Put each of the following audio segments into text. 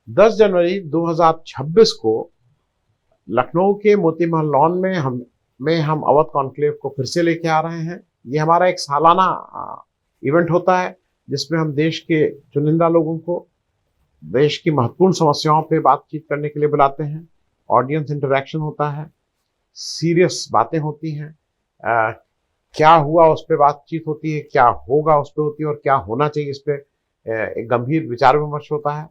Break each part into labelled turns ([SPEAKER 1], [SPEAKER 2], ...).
[SPEAKER 1] 10 जनवरी 2026 को लखनऊ के मोती महल लॉन में हम अवध कॉन्क्लेव को फिर से लेके आ रहे हैं। ये हमारा एक सालाना इवेंट होता है जिसमें हम देश के चुनिंदा लोगों को देश की महत्वपूर्ण समस्याओं पे बातचीत करने के लिए बुलाते हैं। ऑडियंस इंटरेक्शन होता है, सीरियस बातें होती हैं, क्या हुआ उस पर बातचीत होती है, क्या होगा उस पर होती है और क्या होना चाहिए इस पर एक गंभीर विचार विमर्श होता है।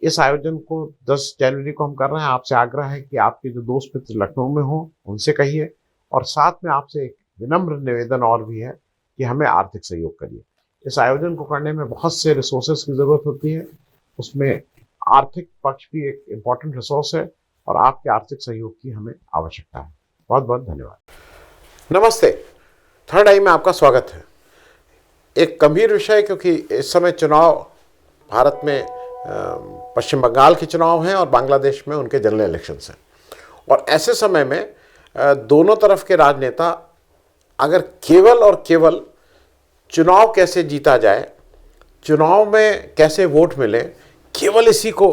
[SPEAKER 1] इस आयोजन को 10 जनवरी को हम कर रहे हैं। आपसे आग्रह है कि आपके जो दोस्त मित्र लखनऊ में हो उनसे कहिए, और साथ में आपसे एक विनम्र निवेदन और भी है कि हमें आर्थिक सहयोग करिए। इस आयोजन को करने में बहुत से रिसोर्सेज की ज़रूरत होती है, उसमें आर्थिक पक्ष भी एक इम्पॉर्टेंट रिसोर्स है और आपके आर्थिक सहयोग की हमें आवश्यकता है। बहुत बहुत धन्यवाद।
[SPEAKER 2] नमस्ते, थर्ड आई में आपका स्वागत है। एक गंभीर विषय, क्योंकि इस समय चुनाव भारत में पश्चिम बंगाल के चुनाव हैं और बांग्लादेश में उनके जनरल इलेक्शंस हैं, और ऐसे समय में दोनों तरफ के राजनेता अगर केवल और केवल चुनाव कैसे जीता जाए, चुनाव में कैसे वोट मिले, केवल इसी को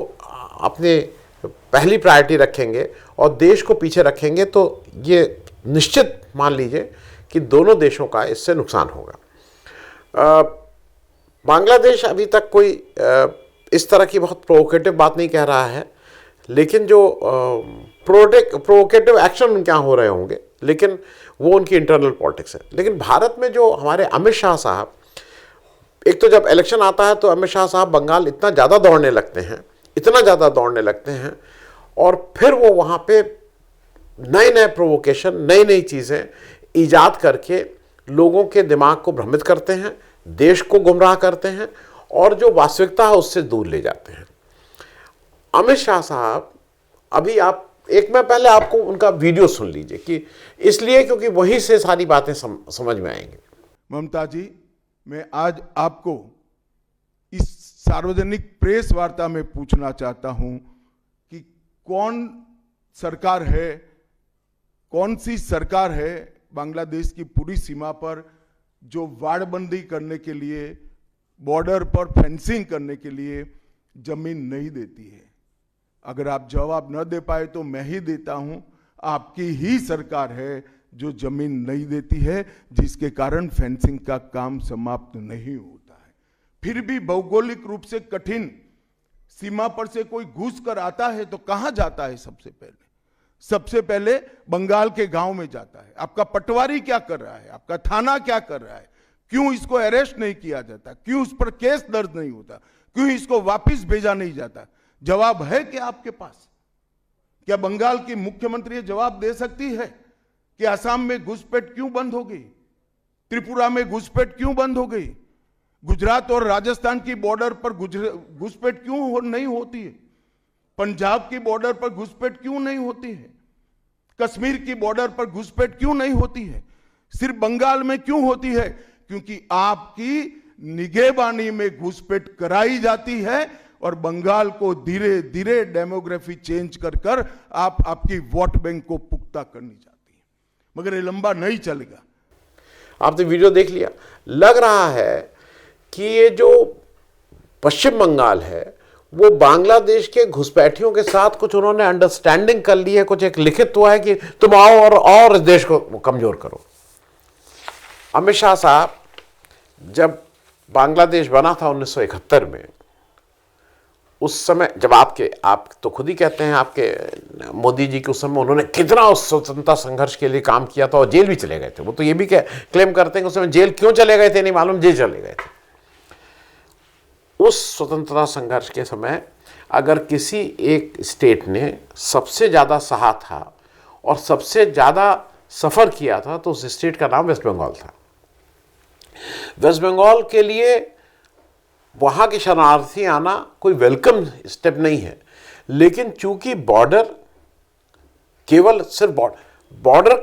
[SPEAKER 2] अपने पहली प्रायोरिटी रखेंगे और देश को पीछे रखेंगे, तो ये निश्चित मान लीजिए कि दोनों देशों का इससे नुकसान होगा। बांग्लादेश अभी तक कोई इस तरह की बहुत प्रोवोकेटिव बात नहीं कह रहा है, लेकिन जो प्रोवोकेटिव एक्शन उनके यहाँ हो रहे होंगे, लेकिन वो उनकी इंटरनल पॉलिटिक्स है। लेकिन भारत में जो हमारे अमित शाह साहब, एक तो जब इलेक्शन आता है तो अमित शाह साहब बंगाल इतना ज़्यादा दौड़ने लगते हैं, इतना ज़्यादा दौड़ने लगते हैं, और फिर वो वहाँ पे नए नए प्रोवोकेशन, नई नई चीज़ें ईजाद करके लोगों के दिमाग को भ्रमित करते हैं, देश को गुमराह करते हैं और जो वास्तविकता है उससे दूर ले जाते हैं। अमित शाह साहब, अभी आप मैं पहले आपको उनका वीडियो सुन लीजिए, कि इसलिए क्योंकि वहीं से सारी बातें समझ में आएंगी।
[SPEAKER 3] ममता जी, मैं आज आपको इस सार्वजनिक प्रेस वार्ता में पूछना चाहता हूं कि कौन सी सरकार है बांग्लादेश की पूरी सीमा पर जो वाड़बंदी करने के लिए, बॉर्डर पर फेंसिंग करने के लिए जमीन नहीं देती है। अगर आप जवाब न दे पाए तो मैं ही देता हूं, आपकी ही सरकार है जो जमीन नहीं देती है, जिसके कारण फेंसिंग का काम समाप्त नहीं होता है। फिर भी भौगोलिक रूप से कठिन सीमा पर से कोई घुस कर आता है तो कहां जाता है? सबसे पहले बंगाल के गांव में जाता है। आपका पटवारी क्या कर रहा है? आपका थाना क्या कर रहा है? क्यों इसको अरेस्ट नहीं किया जाता? क्यों उस पर केस दर्ज नहीं होता? क्यों इसको वापस भेजा नहीं जाता? जवाब है क्या आपके पास? क्या बंगाल की मुख्यमंत्री जवाब दे सकती है कि असम में घुसपैठ क्यों बंद हो गई? त्रिपुरा में घुसपैठ क्यों बंद हो गई? गुजरात और राजस्थान की बॉर्डर पर घुसपैठ क्यों नहीं होती है? पंजाब की बॉर्डर पर घुसपैठ क्यों नहीं होती है? कश्मीर की बॉर्डर पर घुसपैठ क्यों नहीं होती है? सिर्फ बंगाल में क्यों होती है? क्योंकि आपकी निगहबानी में घुसपैठ कराई जाती है और बंगाल को धीरे धीरे डेमोग्राफी चेंज कर आप आपकी वोट बैंक को पुख्ता करनी चाहती है। मगर ये लंबा नहीं चलेगा।
[SPEAKER 2] आपने वीडियो देख लिया, लग रहा है कि ये जो पश्चिम बंगाल है वो बांग्लादेश के घुसपैठियों के साथ कुछ उन्होंने अंडरस्टैंडिंग कर ली है, कुछ एक लिखित हुआ है कि तुम आओ और इस देश को कमजोर करो। अमित शाह साहब, जब बांग्लादेश बना था 1971 में, उस समय जब आप तो खुद ही कहते हैं, आपके मोदी जी के उस समय उन्होंने कितना उस स्वतंत्रता संघर्ष के लिए काम किया था और जेल भी चले गए थे। वो तो ये भी क्लेम करते हैं कि उस समय जेल क्यों चले गए थे नहीं मालूम, जेल चले गए थे। उस स्वतंत्रता संघर्ष के समय अगर किसी एक स्टेट ने सबसे ज़्यादा सहा था और सबसे ज़्यादा सफ़र किया था तो उस स्टेट का नाम वेस्ट बंगाल था। वेस्ट बंगाल के लिए वहाँ के शरणार्थी आना कोई वेलकम स्टेप नहीं है, लेकिन चूंकि बॉर्डर केवल सिर्फ बॉर्डर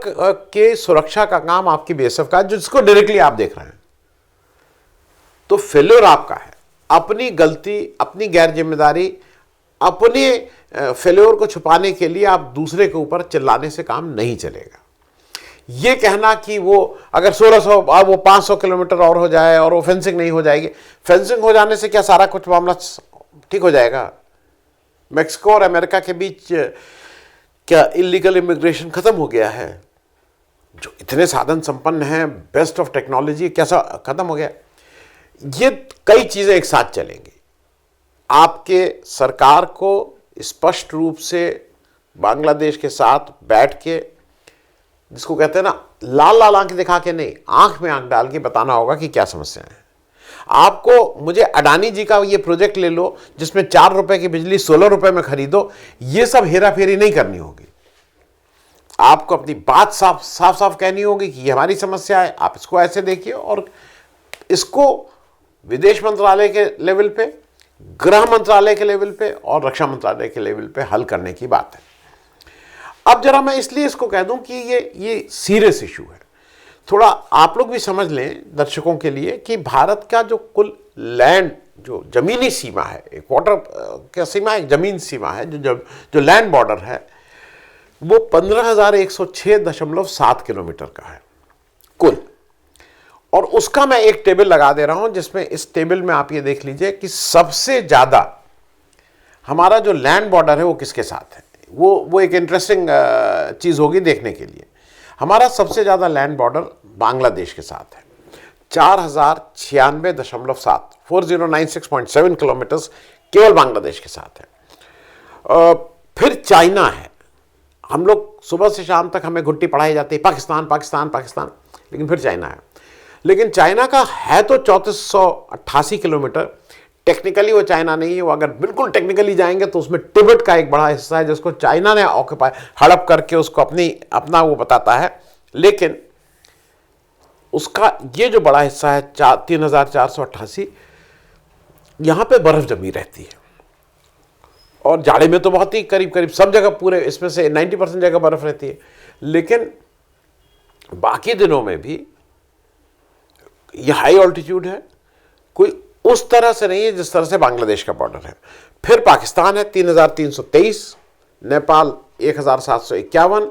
[SPEAKER 2] के सुरक्षा का काम आपकी बीएसएफ का है, जिसको डायरेक्टली आप देख रहे हैं, तो फेल्योर आपका है। अपनी गलती, अपनी गैर जिम्मेदारी, अपने फेल्योर को छुपाने के लिए आप दूसरे के ऊपर चिल्लाने से काम नहीं चलेगा। ये कहना कि वो अगर 1600 अब वो 500 किलोमीटर और हो जाए और वो फेंसिंग नहीं हो जाएगी, फेंसिंग हो जाने से क्या सारा कुछ मामला ठीक हो जाएगा? मेक्सिको और अमेरिका के बीच क्या इलीगल इमिग्रेशन खत्म हो गया है? जो इतने साधन संपन्न हैं, बेस्ट ऑफ टेक्नोलॉजी, कैसा खत्म हो गया? ये कई चीजें एक साथ चलेंगी। आपके सरकार को स्पष्ट रूप से बांग्लादेश के साथ बैठ के, जिसको कहते हैं ना, लाल लाल आंख दिखा के नहीं, आंख में आंख डाल के बताना होगा कि क्या समस्या है। आपको, मुझे अडानी जी का ये प्रोजेक्ट ले लो जिसमें 4 रुपए की बिजली 16 रुपए में खरीदो, ये सब हेरा फेरी नहीं करनी होगी। आपको अपनी बात साफ साफ कहनी होगी कि ये हमारी समस्या है, आप इसको ऐसे देखिए, और इसको विदेश मंत्रालय के लेवल पे, गृह मंत्रालय के लेवल पे और रक्षा मंत्रालय के लेवल पे हल करने की बात है। अब जरा मैं इसलिए इसको कह दूं कि ये सीरियस इशू है। थोड़ा आप लोग भी समझ लें दर्शकों के लिए कि भारत का जो कुल लैंड, जो जमीनी सीमा है, एक वाटर क्या सीमा, एक जमीन सीमा है, जो लैंड बॉर्डर है, वो 15,106.7 किलोमीटर का है कुल। और उसका मैं एक टेबल लगा दे रहा हूं, जिसमें इस टेबल में आप ये देख लीजिए कि सबसे ज्यादा हमारा जो लैंड बॉर्डर है वो किसके साथ है। वो एक इंटरेस्टिंग चीज होगी देखने के लिए। हमारा सबसे ज्यादा लैंड बॉर्डर बांग्लादेश के साथ है, 4096.7, 4096.7 किलोमीटर्स केवल बांग्लादेश के साथ है। फिर चाइना है। हम लोग सुबह से शाम तक हमें घुट्टी पढ़ाई जाती है, पाकिस्तान पाकिस्तान पाकिस्तान, लेकिन फिर चाइना है। लेकिन चाइना का है तो 3488 किलोमीटर। टेक्निकली वो चाइना नहीं है, वो अगर बिल्कुल टेक्निकली जाएंगे तो उसमें तिब्बत का एक बड़ा हिस्सा है जिसको चाइना ने ऑक्यूपाई, हड़प करके उसको अपना वो बताता है। लेकिन उसका ये जो बड़ा हिस्सा है 3488, यहां पे बर्फ जमी रहती है, और जाड़े में तो बहुत ही करीब करीब सब जगह, पूरे इसमें से 90% जगह बर्फ रहती है। लेकिन बाकी दिनों में भी यह हाई ऑल्टीट्यूड है, कोई उस तरह से नहीं है जिस तरह से बांग्लादेश का बॉर्डर है। फिर पाकिस्तान है 3323, नेपाल 1751,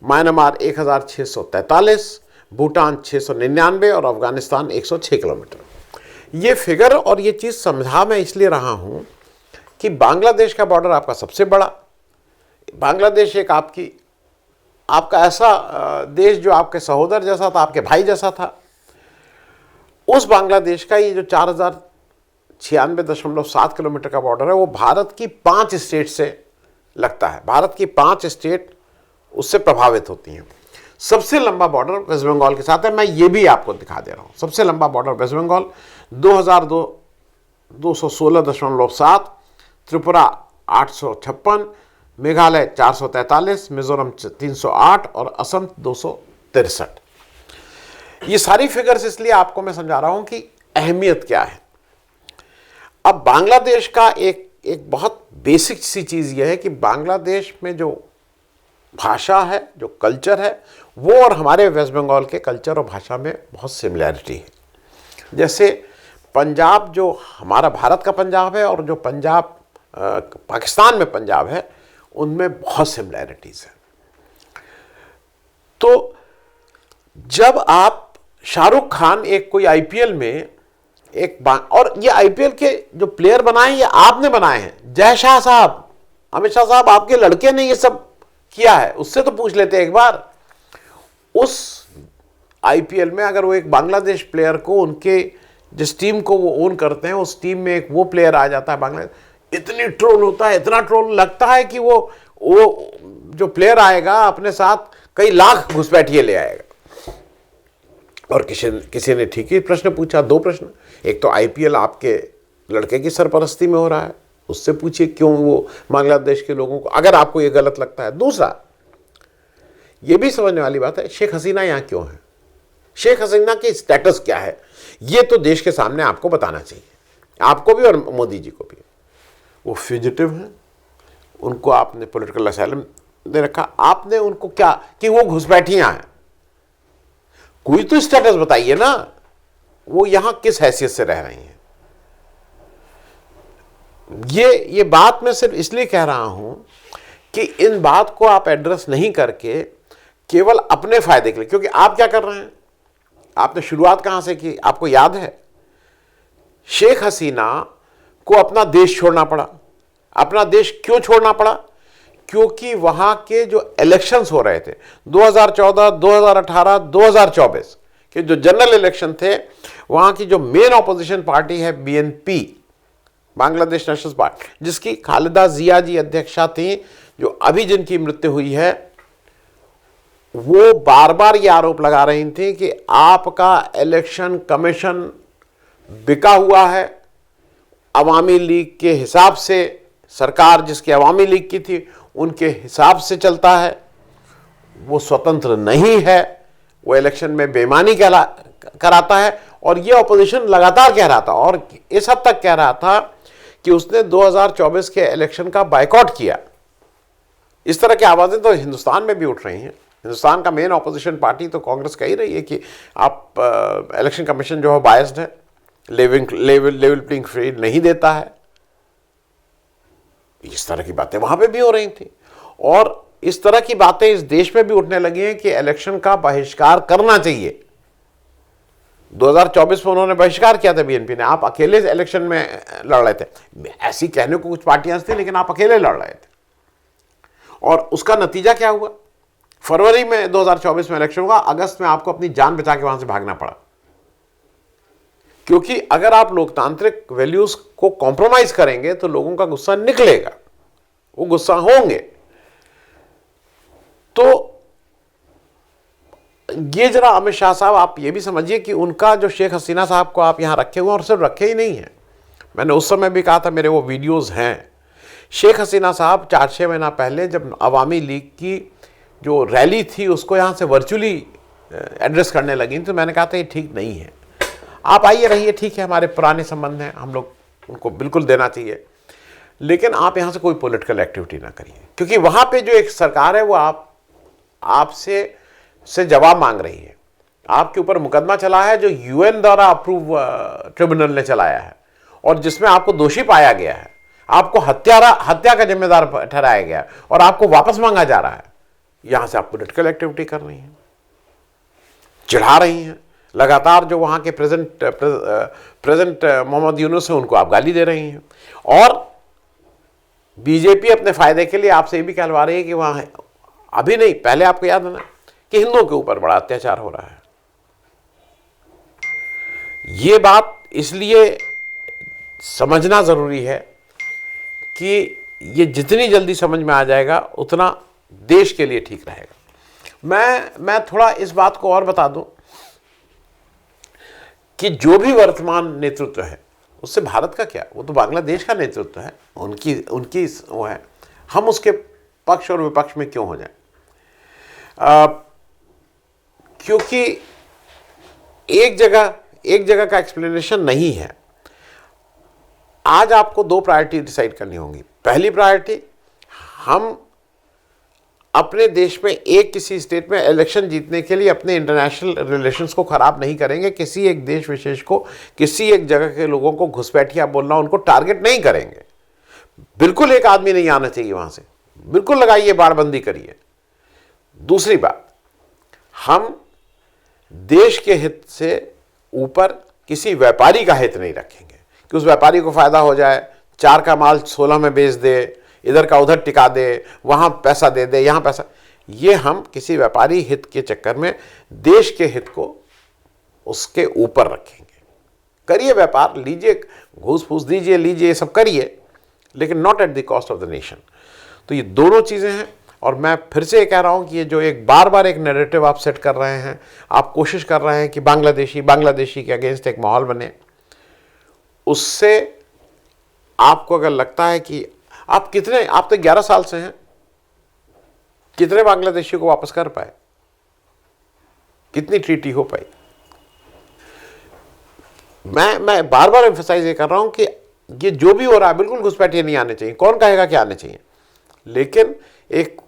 [SPEAKER 2] म्यांमार 1643, भूटान 699 और अफगानिस्तान 106 किलोमीटर। ये फिगर और ये चीज समझा मैं इसलिए रहा हूं कि बांग्लादेश का बॉर्डर आपका सबसे बड़ा, बांग्लादेश एक आपका ऐसा देश जो आपके सहोदर जैसा था, आपके भाई जैसा था। उस बांग्लादेश का ये जो 4096.7 किलोमीटर का बॉर्डर है, वो भारत की 5 स्टेट से लगता है। भारत की 5 स्टेट उससे प्रभावित होती हैं। सबसे लंबा बॉर्डर वेस्ट बंगाल के साथ है। मैं ये भी आपको दिखा दे रहा हूं। सबसे लंबा बॉर्डर वेस्ट बंगाल 2216.7, त्रिपुरा 856, मेघालय 443, मिजोरम 308 और असम 263। ये सारी फिगर्स इसलिए आपको मैं समझा रहा हूं कि अहमियत क्या है। अब बांग्लादेश का एक बहुत बेसिक सी चीज यह है कि बांग्लादेश में जो भाषा है, जो कल्चर है, वो और हमारे वेस्ट बंगाल के कल्चर और भाषा में बहुत सिमिलैरिटी है। जैसे पंजाब, जो हमारा भारत का पंजाब है, और जो पंजाब पाकिस्तान में पंजाब है, उनमें बहुत सिमिलैरिटीज है। तो जब आप शाहरुख खान एक कोई आईपीएल में और ये आईपीएल के जो प्लेयर बनाए ये आपने बनाए हैं, जय शाह साहब, अमित शाह साहब, आपके लड़के ने ये सब किया है, उससे तो पूछ लेते एक बार। उस आईपीएल में अगर वो एक बांग्लादेश प्लेयर को, उनके जिस टीम को वो ओन करते हैं, उस टीम में एक वो प्लेयर आ जाता है बांग्लादेश, इतनी ट्रोल होता है, इतना ट्रोल लगता है कि वो जो प्लेयर आएगा अपने साथ कई लाख घुसपैठिए ले आएगा। और किसी ने ठीक ही प्रश्न पूछा, 2 प्रश्न। एक तो आईपीएल आपके लड़के की सरपरस्ती में हो रहा है, उससे पूछिए क्यों वो बांग्लादेश के लोगों को, अगर आपको ये गलत लगता है। दूसरा, ये भी समझने वाली बात है, शेख हसीना यहाँ क्यों है, शेख हसीना की स्टेटस क्या है, ये तो देश के सामने आपको बताना चाहिए, आपको भी और मोदी जी को भी। वो फ्यूजिटिव हैं, उनको आपने पॉलिटिकल असाइलम दे रखा, आपने उनको क्या कि वो घुसपैठियां हैं, कोई तो स्टेटस बताइए ना, वो यहां किस हैसियत से रह रही हैं। ये बात मैं सिर्फ इसलिए कह रहा हूं कि इन बात को आप एड्रेस नहीं करके केवल अपने फायदे के लिए, क्योंकि आप क्या कर रहे हैं, आपने शुरुआत कहां से की, आपको याद है, शेख हसीना को अपना देश छोड़ना पड़ा, अपना देश क्यों छोड़ना पड़ा? क्योंकि वहां के जो इलेक्शंस हो रहे थे 2014, 2018, 2024 के जो जनरल इलेक्शन थे, वहां की जो मेन ऑपोजिशन पार्टी है बीएनपी, बांग्लादेश नेशनल पार्टी, जिसकी खालिदा जिया जी अध्यक्षा थी, जो अभी जिनकी मृत्यु हुई है, वो बार बार ये आरोप लगा रही थी कि आपका इलेक्शन कमीशन बिका हुआ है, अवामी लीग के हिसाब से, सरकार जिसकी अवामी लीग की थी उनके हिसाब से चलता है, वो स्वतंत्र नहीं है, वो इलेक्शन में बेईमानी कराता है। और ये ऑपोजिशन लगातार कह रहा था, और इस हद तक कह रहा था कि उसने 2024 के इलेक्शन का बायकॉट किया। इस तरह की आवाजें तो हिंदुस्तान में भी उठ रही हैं। हिंदुस्तान का मेन ऑपोजिशन पार्टी तो कांग्रेस कह ही रही है कि आप इलेक्शन कमीशन जो है बायस्ड है, लेवल प्लेइंग फील्ड नहीं देता है। इस तरह की बातें वहां पे भी हो रही थी, और इस तरह की बातें इस देश में भी उठने लगी हैं कि इलेक्शन का बहिष्कार करना चाहिए। 2024 में उन्होंने बहिष्कार किया था बीएनपी ने, आप अकेले इलेक्शन में लड़ रहे थे। ऐसी कहने को कुछ पार्टियां थी, लेकिन आप अकेले लड़ रहे थे। और उसका नतीजा क्या हुआ? फरवरी में 2024 में इलेक्शन हुआ, अगस्त में आपको अपनी जान बचा के वहां से भागना पड़ा। क्योंकि अगर आप लोकतांत्रिक वैल्यूज को कॉम्प्रोमाइज करेंगे तो लोगों का गुस्सा निकलेगा, वो गुस्सा होंगे। तो ये जरा अमित शाह साहब आप ये भी समझिए कि उनका जो शेख हसीना साहब को आप यहां रखे हुए, और सिर्फ रखे ही नहीं है, मैंने उस समय भी कहा था, मेरे वो वीडियोस हैं। शेख हसीना साहब 4-6 महीना पहले जब अवामी लीग की जो रैली थी उसको यहां से वर्चुअली एड्रेस करने लगी, तो मैंने कहा था ये ठीक नहीं है, आप आइए रहिए, ठीक है, हमारे पुराने संबंध हैं, हम लोग उनको बिल्कुल देना चाहिए, लेकिन आप यहां से कोई पॉलिटिकल एक्टिविटी ना करिए। क्योंकि वहां पे जो एक सरकार है वो आपसे जवाब मांग रही है। आपके ऊपर मुकदमा चला है जो यूएन द्वारा अप्रूव ट्रिब्यूनल ने चलाया है, और जिसमें आपको दोषी पाया गया है, आपको हत्या का जिम्मेदार ठहराया गया, और आपको वापस मांगा जा रहा है। यहां से आप पॉलिटिकल एक्टिविटी कर रही हैं, चिढ़ा रही हैं। लगातार जो वहां के प्रेजेंट मोहम्मद यूनुस है, उनको आप गाली दे रही हैं। और बीजेपी अपने फायदे के लिए आपसे ये भी कहलवा रही है कि वहां अभी नहीं, पहले आपको याद है ना कि हिंदुओं के ऊपर बड़ा अत्याचार हो रहा है। ये बात इसलिए समझना जरूरी है कि ये जितनी जल्दी समझ में आ जाएगा उतना देश के लिए ठीक रहेगा। मैं थोड़ा इस बात को और बता दूं कि जो भी वर्तमान नेतृत्व है उससे भारत का क्या, वो तो बांग्लादेश का नेतृत्व है, उनकी वो है। हम उसके पक्ष और विपक्ष में क्यों हो जाएं? क्योंकि एक जगह का एक्सप्लेनेशन नहीं है। आज आपको 2 प्रायोरिटी डिसाइड करनी होंगी। पहली प्रायोरिटी, हम अपने देश में किसी स्टेट में इलेक्शन जीतने के लिए अपने इंटरनेशनल रिलेशंस को खराब नहीं करेंगे, किसी एक देश विशेष को, किसी एक जगह के लोगों को घुसपैठिया बोलना, उनको टारगेट नहीं करेंगे। बिल्कुल एक आदमी नहीं आना चाहिए वहां से, बिल्कुल लगाइए, बाड़बंदी करिए। दूसरी बात, हम देश के हित से ऊपर किसी व्यापारी का हित नहीं रखेंगे कि उस व्यापारी को फायदा हो जाए, 4 का माल 16 में बेच दे, इधर का उधर टिका दे, वहां पैसा दे दे, यहां पैसा। ये हम किसी व्यापारी हित के चक्कर में देश के हित को उसके ऊपर रखेंगे। करिए व्यापार, लीजिए, घूस फूस दीजिए, लीजिए, ये सब करिए, लेकिन not at the cost of the nation. तो ये दोनों चीजें हैं। और मैं फिर से कह रहा हूं कि ये जो एक बार एक नैरेटिव आप सेट कर रहे हैं, आप कोशिश कर रहे हैं कि बांग्लादेशी के अगेंस्ट एक माहौल बने, उससे आपको अगर लगता है कि आप तो 11 साल से हैं, कितने बांग्लादेशी को वापस कर पाए, कितनी ट्रीटी हो पाई? मैं बार एम्फसाइज ये कर रहा हूं कि ये जो भी हो रहा है बिल्कुल घुसपैठिए नहीं आने चाहिए। कौन कहेगा कि आने चाहिए, लेकिन एक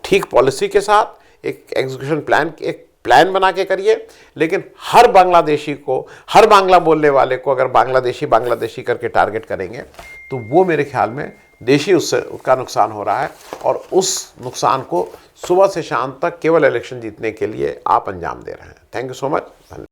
[SPEAKER 2] ठीक पॉलिसी के साथ, एक एग्जीक्यूशन प्लान, एक प्लान बना के करिए। लेकिन हर बांग्लादेशी को, हर बांग्ला बोलने वाले को अगर बांग्लादेशी करके टारगेट करेंगे तो वो मेरे ख्याल में देशी उसका नुकसान हो रहा है, और उस नुकसान को सुबह से शाम तक केवल इलेक्शन जीतने के लिए आप अंजाम दे रहे हैं। Thank you so much. धन्यवाद।